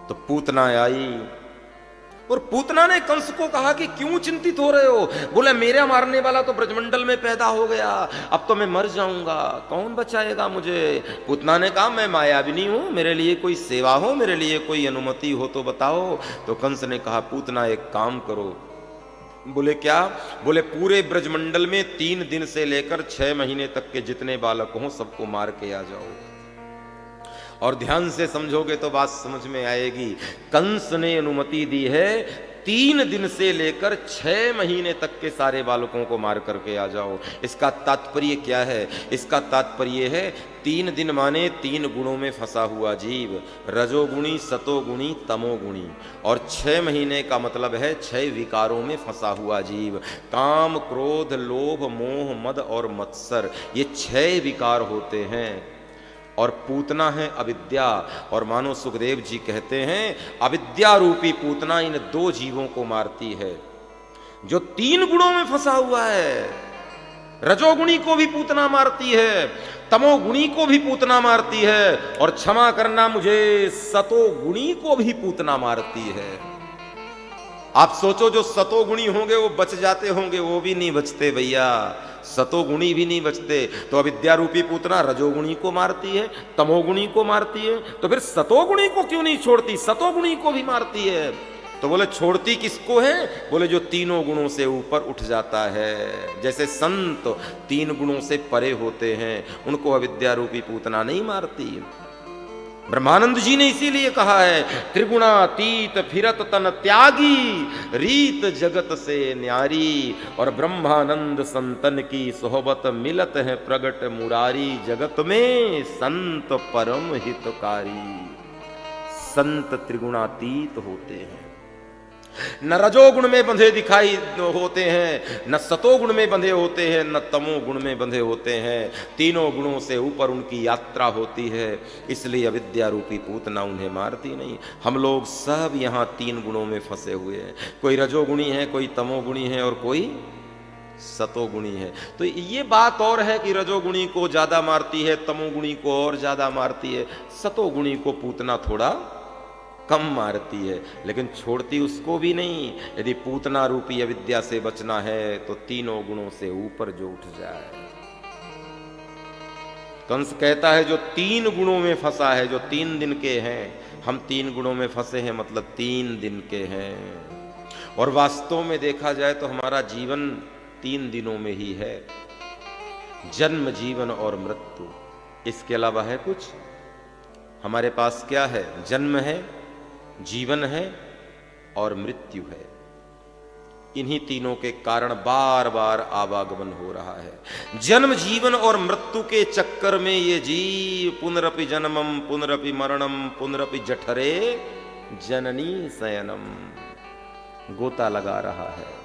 तो पूतना आई और पूतना ने कंस को कहा कि क्यों चिंतित हो रहे हो? बोले मेरा मारने वाला तो ब्रजमंडल में पैदा हो गया, अब तो मैं मर जाऊंगा, कौन बचाएगा मुझे? पूतना ने कहा मैं मायाविनी हूं, मेरे लिए कोई सेवा हो, मेरे लिए कोई अनुमति हो तो बताओ। तो कंस ने कहा पूतना एक काम करो। बोले क्या? बोले पूरे ब्रजमंडल में 3 दिन से लेकर 6 महीने तक के जितने बालक हों सबको मार के आ जाओ। और ध्यान से समझोगे तो बात समझ में आएगी। कंस ने अनुमति दी है 3 दिन से लेकर 6 महीने तक के सारे बालकों को मार करके आ जाओ। इसका तात्पर्य क्या है? इसका तात्पर्य है 3 दिन माने 3 गुणों में फंसा हुआ जीव, रजोगुणी, सतोगुणी, तमोगुणी। और 6 महीने का मतलब है 6 विकारों में फंसा हुआ जीव। काम, क्रोध, लोभ, मोह, मद और मत्सर, ये 6 विकार होते हैं। और पूतना है अविद्या। और मानो सुखदेव जी कहते हैं अविद्या रूपी पूतना इन 2 जीवों को मारती है। जो 3 गुणों में फंसा हुआ है, रजोगुणी को भी पूतना मारती है, तमोगुणी को भी पूतना मारती है, और क्षमा करना मुझे, सतोगुणी को भी पूतना मारती है। आप सोचो जो सतोगुणी होंगे वो बच जाते होंगे, वो भी नहीं बचते भैया, सतोगुणी भी नहीं बचते। तो अविद्या रूपी पूतना रजोगुणी को मारती है, तमोगुणी को मारती है, तो फिर सतोगुणी को क्यों नहीं छोड़ती? सतोगुणी को भी मारती है। तो बोले छोड़ती किसको है? बोले जो तीनों गुणों से ऊपर उठ जाता है। जैसे संत 3 गुणों से परे होते हैं, उनको अविद्या रूपी पूतना नहीं मारती। ब्रह्मानंद जी ने इसीलिए कहा है त्रिगुणातीत फिरत तन त्यागी, रीत जगत से न्यारी। और ब्रह्मानंद संतन की सोहबत मिलत है प्रगट मुरारी, जगत में संत परम हितकारी। संत त्रिगुणातीत होते हैं, न रजोगुण में बंधे दिखाई होते हैं, न सतोगुण में बंधे होते हैं, न तमोगुण में बंधे होते हैं। तीनों गुणों से ऊपर उनकी यात्रा होती है, इसलिए अविद्या रूपी पूतना उन्हें मारती नहीं। हम लोग सब यहाँ 3 गुणों में फंसे हुए हैं। कोई रजोगुणी है, कोई तमोगुणी है, और कोई सतोगुणी है। तो ये बात और है कि रजोगुणी को ज्यादा मारती है, तमोगुणी को और ज्यादा मारती है, सतोगुणी को पूतना थोड़ा कम मारती है, लेकिन छोड़ती उसको भी नहीं। यदि पूतना रूपी अविद्या से बचना है तो तीनों गुणों से ऊपर जो उठ जाए। कंस कहता है जो 3 गुणों में फंसा है, जो 3 दिन के हैं, हम 3 गुणों में फंसे हैं, मतलब 3 दिन के हैं। और वास्तव में देखा जाए तो हमारा जीवन 3 दिनों में ही है, जन्म, जीवन और मृत्यु। इसके अलावा है कुछ? हमारे पास क्या है? जन्म है, जीवन है और मृत्यु है। इन्हीं तीनों के कारण बार बार आवागमन हो रहा है। जन्म, जीवन और मृत्यु के चक्कर में ये जीव पुनरपि जन्मम पुनरपि मरणम पुनरपि जठरे जननी शयनम गोता लगा रहा है।